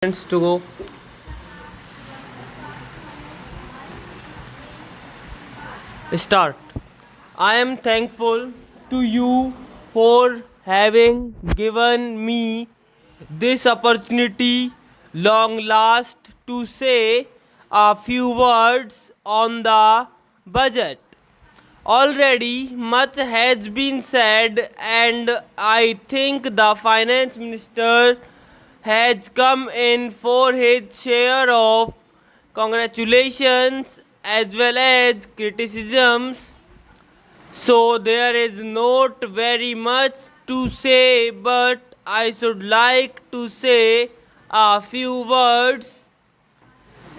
To go. Start. I am thankful to you for having given me this opportunity long last to say a few words on the budget. Already much has been said, and I think the finance minister has come in for his share of congratulations as well as criticisms. So there is not very much to say, but I should like to say a few words.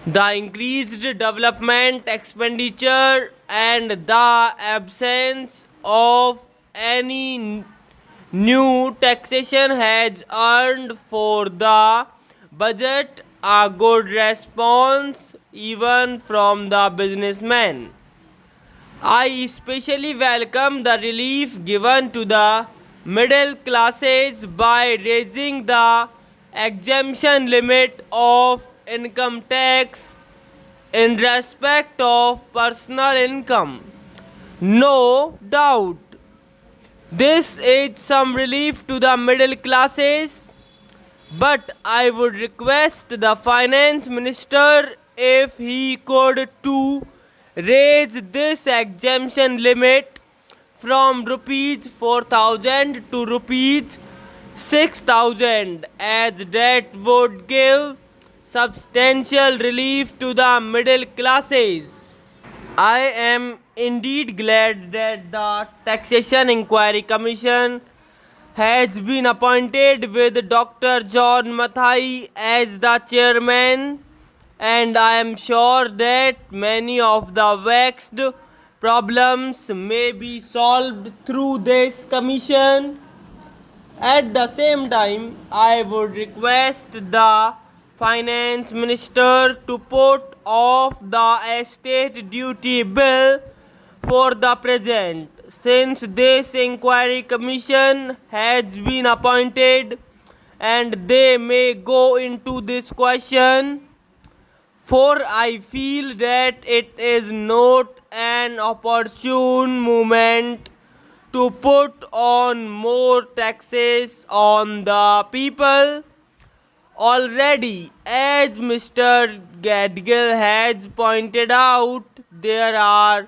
The increased development expenditure and the absence of any new taxation has earned for the budget a good response even from the businessmen. I especially welcome the relief given to the middle classes by raising the exemption limit of income tax in respect of personal income. No doubt, this is some relief to the middle classes, but I would request the finance minister if he could too raise this exemption limit from rupees 4,000 to rupees 6,000, as that would give substantial relief to the middle classes. I am indeed glad that the Taxation Inquiry Commission has been appointed with Dr. John Mathai as the chairman, and I am sure that many of the vexed problems may be solved through this commission. At the same time, I would request the finance minister to put off the estate duty bill for the present, since this inquiry commission has been appointed and they may go into this question, for I feel that it is not an opportune moment to put on more taxes on the people. Already, as Mr. Gadgil has pointed out, there are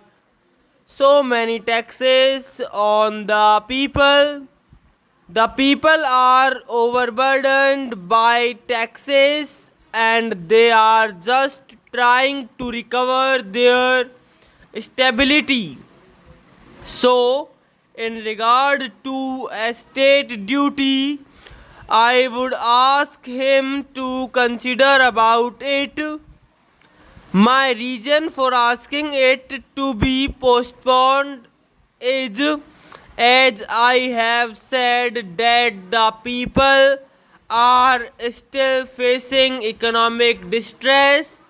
so many taxes on the people. The people are overburdened by taxes and they are just trying to recover their stability. So, in regard to estate duty, I would ask him to consider about it. My reason for asking it to be postponed is, as I have said, that the people are still facing economic distress,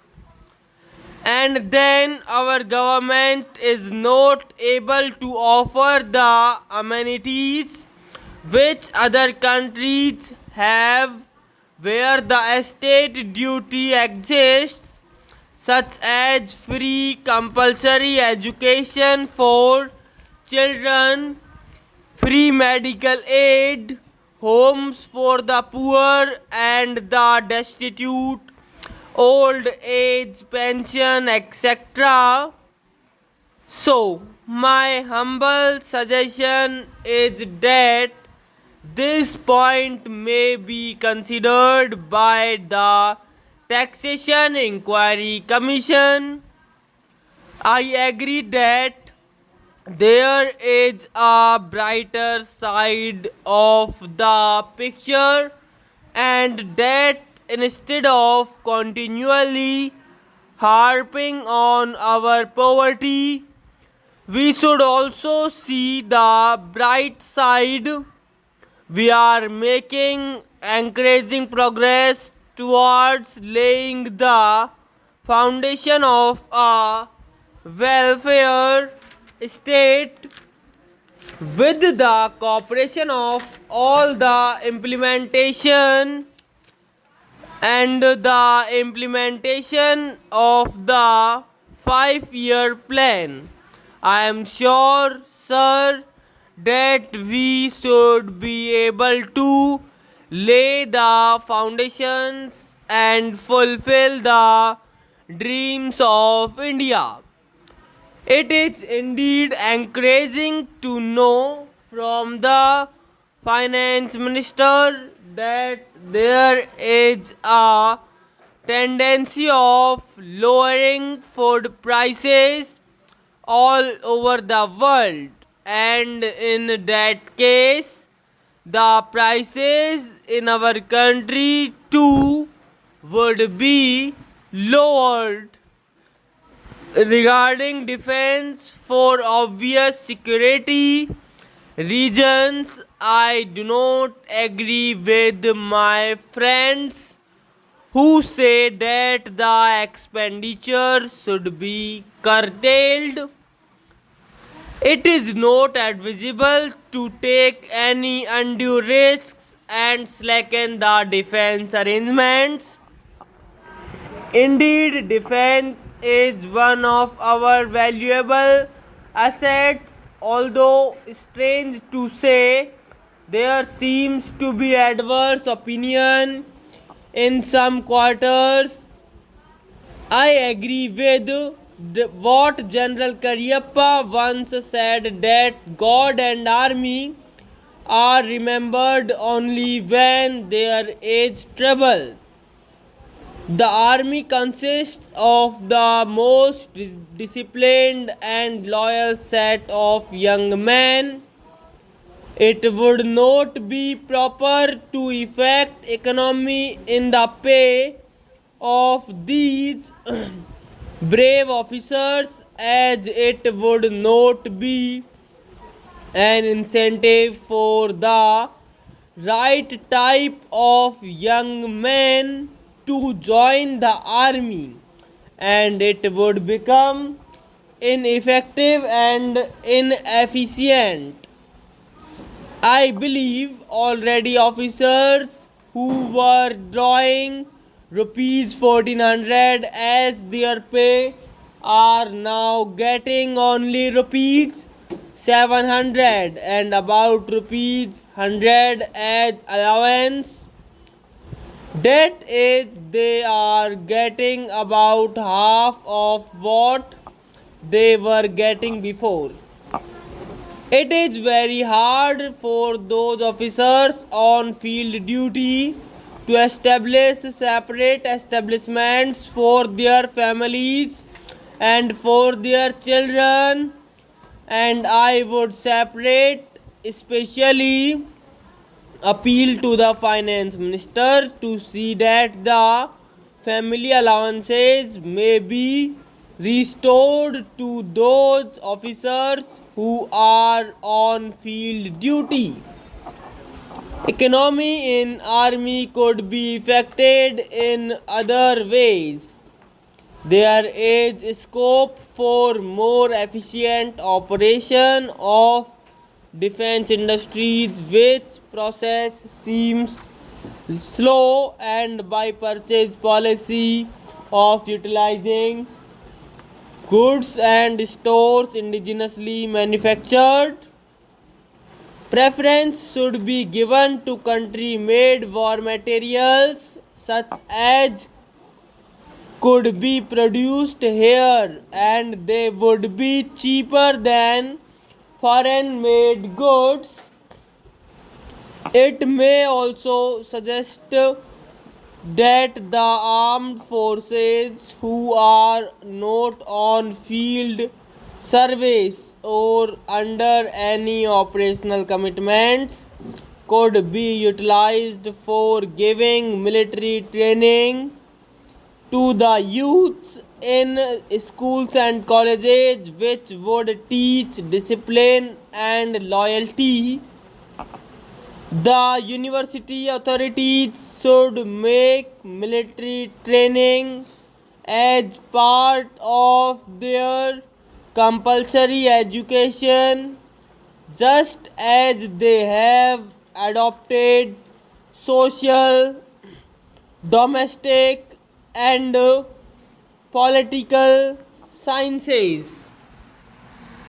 and then our government is not able to offer the amenities which other countries have, where the estate duty exists, such as free compulsory education for children, free medical aid, homes for the poor and the destitute, old age pension, etc. So, my humble suggestion is that this point may be considered by the Taxation Inquiry Commission. I agree that there is a brighter side of the picture, and that instead of continually harping on our poverty, we should also see the bright side. We are making encouraging progress towards laying the foundation of a welfare state with the cooperation of all the implementation and the implementation of the 5-year plan. I am sure, sir, that we should be able to lay the foundations and fulfill the dreams of India. It is indeed encouraging to know from the finance minister that there is a tendency of lowering food prices all over the world, and in that case the prices in our country too would be lowered. Regarding defense, for obvious security reasons, I do not agree with my friends who say that the expenditure should be curtailed. It is not advisable to take any undue risks and slacken the defense arrangements. Indeed, defense is one of our valuable assets, although strange to say, there seems to be adverse opinion in some quarters. I agree with what General Cariappa once said, that God and army are remembered only when there is trouble. The army consists of the most disciplined and loyal set of young men. It would not be proper to effect economy in the pay of these brave officers, as it would not be an incentive for the right type of young men to join the army, and it would become ineffective and inefficient. I believe already officers who were drawing rupees 1400 as their pay are now getting only rupees 700 and about rupees 100 as allowance. That is, they are getting about half of what they were getting before. It is very hard for those officers on field duty to establish separate establishments for their families and for their children, and I would separate especially appeal to the finance minister to see that the family allowances may be restored to those officers who are on field duty. Economy in army could be affected in other ways. There is scope for more efficient operation of defense industries, which process seems slow, and by purchase policy of utilizing goods and stores indigenously manufactured. Preference should be given to country made war materials such as could be produced here, and they would be cheaper than foreign made goods. It may also suggest that the armed forces who are not on field service or under any operational commitments could be utilized for giving military training to the youths in schools and colleges, which would teach discipline and loyalty. The university authorities should make military training as part of their compulsory education, just as they have adopted social domestic and political sciences.